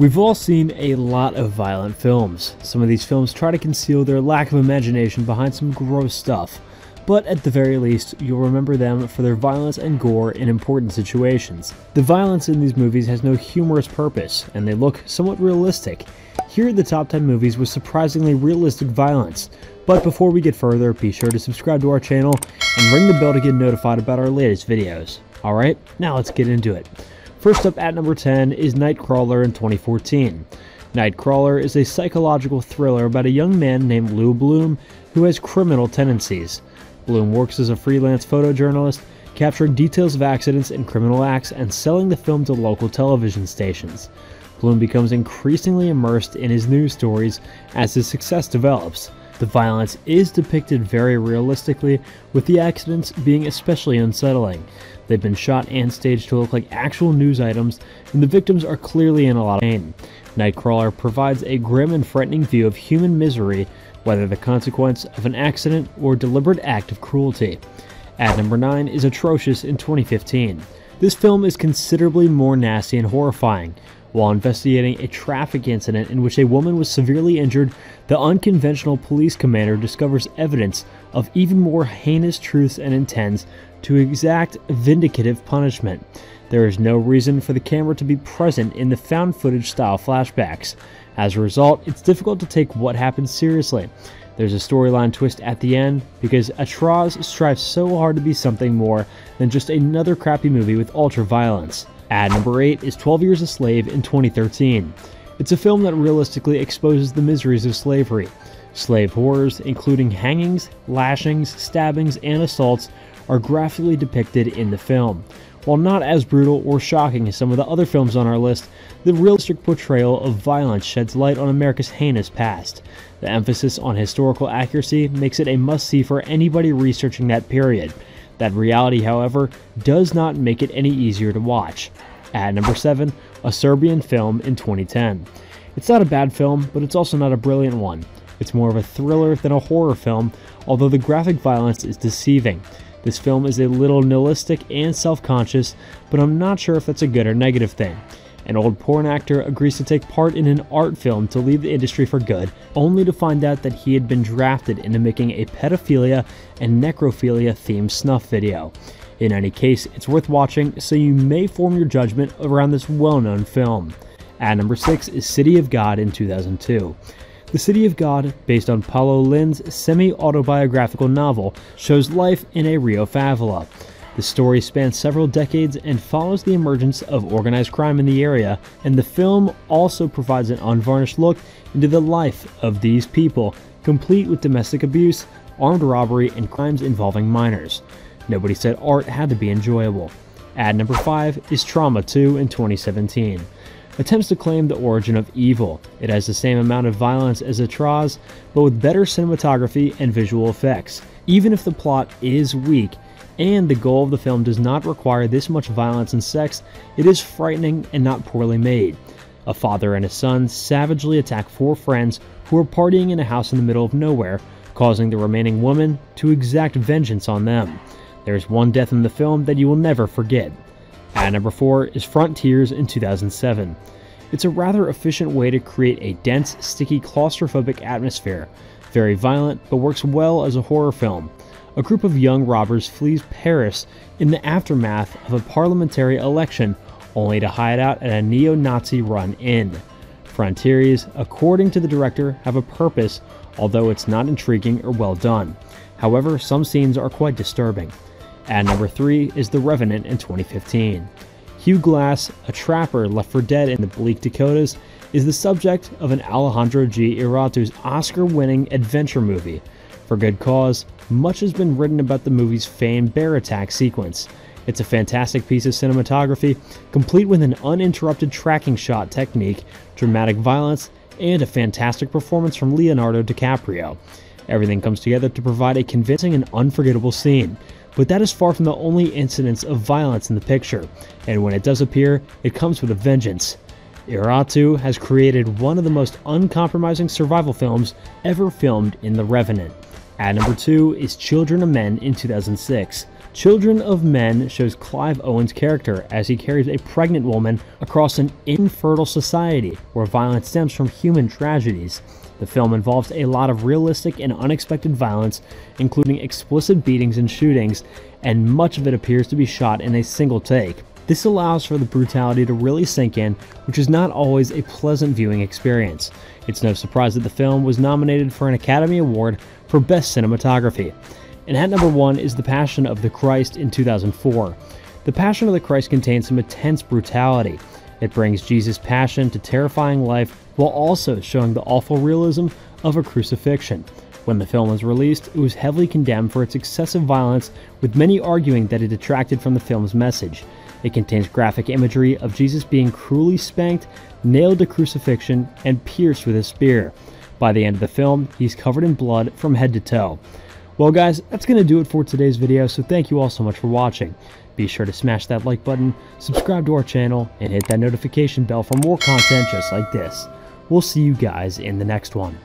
We've all seen a lot of violent films. Some of these films try to conceal their lack of imagination behind some gross stuff, but at the very least, you'll remember them for their violence and gore in important situations. The violence in these movies has no humorous purpose, and they look somewhat realistic. Here are the top 10 movies with surprisingly realistic violence. But before we get further, be sure to subscribe to our channel and ring the bell to get notified about our latest videos. Alright, now let's get into it. First up at number 10 is Nightcrawler in 2014. Nightcrawler is a psychological thriller about a young man named Lou Bloom who has criminal tendencies. Bloom works as a freelance photojournalist, capturing details of accidents and criminal acts and selling the film to local television stations. Bloom becomes increasingly immersed in his news stories as his success develops. The violence is depicted very realistically, with the accidents being especially unsettling. They've been shot and staged to look like actual news items, and the victims are clearly in a lot of pain. Nightcrawler provides a grim and frightening view of human misery, whether the consequence of an accident or deliberate act of cruelty. At number 9 is Atrocious in 2015. This film is considerably more nasty and horrifying. While investigating a traffic incident in which a woman was severely injured, the unconventional police commander discovers evidence of even more heinous truths and intends to exact vindicative punishment. There is no reason for the camera to be present in the found footage style flashbacks. As a result, it's difficult to take what happened seriously. There's a storyline twist at the end because Atroz strives so hard to be something more than just another crappy movie with ultra violence. At number 8 is 12 Years a Slave in 2013. It's a film that realistically exposes the miseries of slavery. Slave horrors, including hangings, lashings, stabbings, and assaults, are graphically depicted in the film. While not as brutal or shocking as some of the other films on our list, the realistic portrayal of violence sheds light on America's heinous past. The emphasis on historical accuracy makes it a must-see for anybody researching that period. That reality, however, does not make it any easier to watch. At number 7, a Serbian film in 2010. It's not a bad film, but it's also not a brilliant one. It's more of a thriller than a horror film, although the graphic violence is deceiving. This film is a little nihilistic and self-conscious, but I'm not sure if that's a good or negative thing. An old porn actor agrees to take part in an art film to leave the industry for good, only to find out that he had been drafted into making a pedophilia and necrophilia themed snuff video. In any case, it's worth watching, so you may form your judgment around this well-known film. At number 6 is City of God in 2002. The City of God, based on Paulo Lins' semi-autobiographical novel, shows life in a Rio favela. The story spans several decades and follows the emergence of organized crime in the area, and the film also provides an unvarnished look into the life of these people, complete with domestic abuse, armed robbery, and crimes involving minors. Nobody said art had to be enjoyable. At number 5 is Trauma 2 in 2017. Attempts to claim the origin of evil. It has the same amount of violence as Atroz, but with better cinematography and visual effects. Even if the plot is weak, and the goal of the film does not require this much violence and sex, it is frightening and not poorly made. A father and a son savagely attack 4 friends who are partying in a house in the middle of nowhere, causing the remaining woman to exact vengeance on them. There's one death in the film that you will never forget. At number 4 is Frontiers in 2007. It's a rather efficient way to create a dense, sticky, claustrophobic atmosphere. Very violent, but works well as a horror film. A group of young robbers flees Paris in the aftermath of a parliamentary election, only to hide out at a neo-Nazi run-in. Frontiers, according to the director, have a purpose, although it's not intriguing or well done. However, some scenes are quite disturbing. At number 3 is The Revenant in 2015. Hugh Glass, a trapper left for dead in the bleak Dakotas, is the subject of an Alejandro G. Iñárritu's Oscar-winning adventure movie. For good cause, much has been written about the movie's famed bear attack sequence. It's a fantastic piece of cinematography, complete with an uninterrupted tracking shot technique, dramatic violence, and a fantastic performance from Leonardo DiCaprio. Everything comes together to provide a convincing and unforgettable scene, but that is far from the only incidence of violence in the picture, and when it does appear, it comes with a vengeance. Iñárritu has created one of the most uncompromising survival films ever filmed in The Revenant. At number 2 is Children of Men in 2006. Children of Men shows Clive Owen's character as he carries a pregnant woman across an infertile society where violence stems from human tragedies. The film involves a lot of realistic and unexpected violence, including explicit beatings and shootings, and much of it appears to be shot in a single take. This allows for the brutality to really sink in, which is not always a pleasant viewing experience. It's no surprise that the film was nominated for an Academy Award for Best Cinematography. And at number 1 is The Passion of the Christ in 2004. The Passion of the Christ contains some intense brutality. It brings Jesus' passion to terrifying life while also showing the awful realism of a crucifixion. When the film was released, it was heavily condemned for its excessive violence, with many arguing that it detracted from the film's message. It contains graphic imagery of Jesus being cruelly spanked, nailed to crucifixion, and pierced with a spear. By the end of the film, he's covered in blood from head to toe. Well guys, that's going to do it for today's video, so thank you all so much for watching. Be sure to smash that like button, subscribe to our channel, and hit that notification bell for more content just like this. We'll see you guys in the next one.